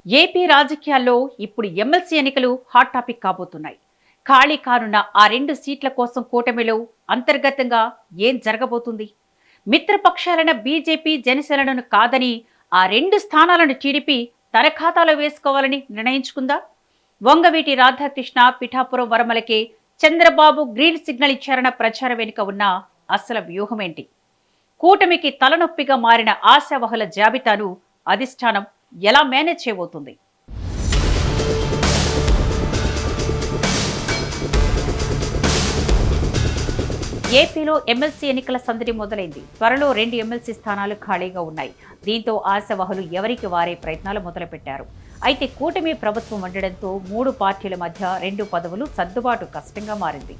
AP రాజకీయాల్లో ఇప్పుడు MLC ఎన్నికలు హాట్ టాపిక్ కాబోతున్నాయి. ఖాళీ కానున్న ఆ 2 సీట్ల కోసం కూటమిలో అంతర్గతంగా ఏం జరగబోతుంది? మిత్రపక్షాలైన బీజేపీ, జనసేనలను కాదని ఆ 2 స్థానాలను టీడీపీ తన ఖాతాలో వేసుకోవాలని నిర్ణయించుకుందా? వంగవీటి రాధాకృష్ణ, పిఠాపురం వరమలకే చంద్రబాబు గ్రీన్ సిగ్నల్ ఇచ్చారన్న ప్రచారం వెనుక ఉన్న అసలు వ్యూహమేంటి? కూటమికి తలనొప్పిగా మారిన ఆశావహుల జాబితాను అధిష్టానం ఎలా మేనేజ్ చేయబోతుంది? ఏపీలో ఎమ్మెల్సీ ఎన్నికల సందడి మొదలైంది. త్వరలో 2 ఎమ్మెల్సీ స్థానాలు ఖాళీగా ఉన్నాయి. దీంతో ఆశావహులు ఎవరికి వారే ప్రయత్నాలు మొదలుపెట్టారు. అయితే కూటమి ప్రభుత్వం ఉండడంతో 3 పార్టీల మధ్య 2 పదవులు సర్దుబాటు కష్టంగా మారింది.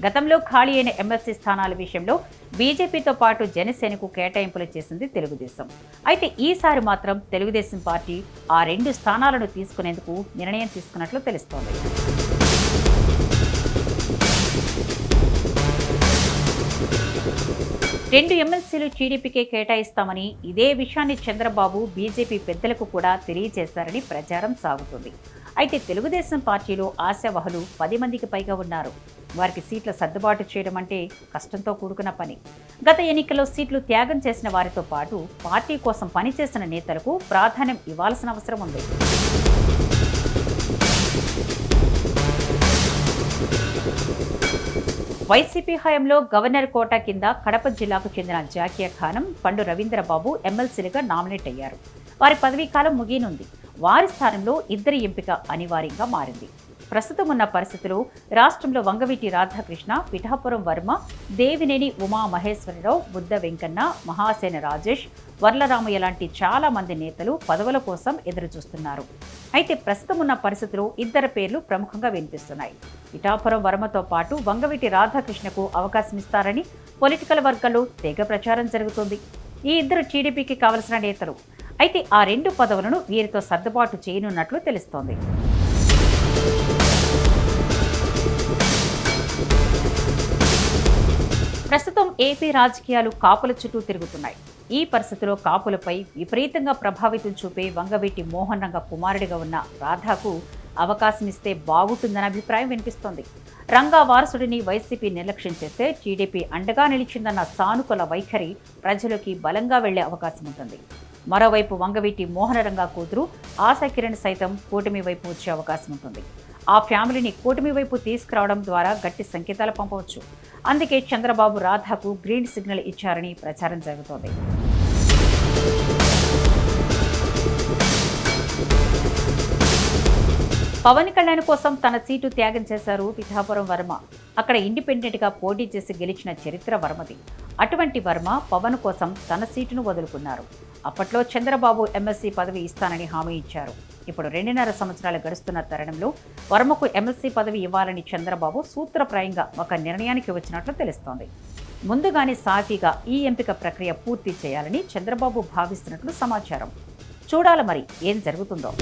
గతంలో ఖాళీ అయిన ఎమ్మెల్సీ స్థానాల విషయంలో బీజేపీతో పాటు జనసేనకు కేటాయింపులు చేసింది తెలుగుదేశం. అయితే ఈసారి మాత్రం తెలుగుదేశం పార్టీ ఆ 2 స్థానాలను తీసుకునేందుకు నిర్ణయం తీసుకున్నట్లు తెలుస్తోంది. 2 ఎమ్మెల్సీలు టీడీపీకే కేటాయిస్తామని, ఇదే విషయాన్ని చంద్రబాబు బీజేపీ పెద్దలకు కూడా తెలియజేశారని ప్రచారం సాగుతుంది. అయితే తెలుగుదేశం పార్టీలో ఆశావహులు 10 మందికి పైగా ఉన్నారు. వారికి సీట్ల సర్దుబాటు చేయడం అంటే కష్టంతో కూడుకున్న పని. గత ఎన్నికల్లో సీట్లు త్యాగం చేసిన వారితో పాటు పార్టీ కోసం పనిచేసిన నేతలకు ప్రాధాన్యం ఇవ్వాల్సిన అవసరం ఉంది. వైసీపీ హయాంలో గవర్నర్ కోటా కింద కడప జిల్లాకు చెందిన జాకియా ఖానం, పండు రవీంద్రబాబు ఎమ్మెల్సీలుగా నామినేట్ అయ్యారు. వారి పదవీకాలం ముగియనుంది. వారి స్థానంలో 2 ఎంపిక అనివార్యంగా మారింది. ప్రస్తుతం ఉన్న పరిస్థితులు రాష్ట్రంలో వంగవీటి రాధాకృష్ణ, పిఠాపురం వర్మ, దేవినేని ఉమా మహేశ్వరరావు, బుద్ధ వెంకన్న, మహాసేన రాజేష్, వర్లరామయ్య లాంటి చాలా మంది నేతలు పదవుల కోసం ఎదురుచూస్తున్నారు. అయితే ప్రస్తుతం ఉన్న పరిస్థితులు 2 పేర్లు ప్రముఖంగా వినిపిస్తున్నాయి. పిఠాపురం వర్మతో పాటు వంగవీటి రాధాకృష్ణకు అవకాశం ఇస్తారని పొలిటికల్ వర్గాల్లో తెగ ప్రచారం జరుగుతుంది. ఈ 2 టీడీపీకి కావలసిన నేతలు. అయితే ఆ 2 పదవులను వీరితో సర్దుబాటు చేయనున్నట్లు తెలుస్తోంది. ప్రస్తుతం ఏపీ రాజకీయాలు కాపుల చుట్టూ తిరుగుతున్నాయి. ఈ పరిస్థితిలో కాపులపై విపరీతంగా ప్రభావితం చూపే వంగవీటి మోహన్ రంగ కుమారుడిగా ఉన్న రాధాకు అవకాశం ఇస్తే బాగుంటుందన్న అభిప్రాయం వినిపిస్తోంది. రంగా వారసుడిని వైసీపీ నిర్లక్ష్యం చేస్తే టీడీపీ అండగా నిలిచిందన్న సానుకూల వైఖరి ప్రజలకి బలంగా వెళ్లే అవకాశం ఉంటుంది. మరోవైపు వంగవీటి మోహనరంగా కూతురు ఆశాకిరణ్ సైతం కూటమి వైపు వచ్చే అవకాశం ఉంటుంది. ఆ ఫ్యామిలీని కూటమి వైపు తీసుకురావడం ద్వారా గట్టి సంకేతాలు పంపవచ్చు. అందుకే చంద్రబాబు రాధాకు గ్రీన్ సిగ్నల్ ఇచ్చారని ప్రచారం జరుగుతోంది. పవన్ కళ్యాణ్ కోసం తన సీటు త్యాగం చేశారు పిఠాపురం వర్మ. అక్కడ ఇండిపెండెంట్గా పోటీ చేసి గెలిచిన చరిత్ర వర్మది. అటువంటి వర్మ పవన్ కోసం తన సీటును వదులుకున్నారు. అప్పట్లో చంద్రబాబు ఎమ్మెల్సీ పదవి ఇస్తానని హామీ ఇచ్చారు. ఇప్పుడు 2.5 సంవత్సరాలు గడుస్తున్న తరుణంలో వర్మకు ఎమ్మెల్సీ పదవి ఇవ్వాలని చంద్రబాబు సూత్రప్రాయంగా ఒక నిర్ణయానికి వచ్చినట్లు తెలుస్తోంది. ముందుగానే సాఫీగా ఈ ఎంపిక ప్రక్రియ పూర్తి చేయాలని చంద్రబాబు భావిస్తున్నట్లు సమాచారం. చూడాలి మరి ఏం జరుగుతుందో.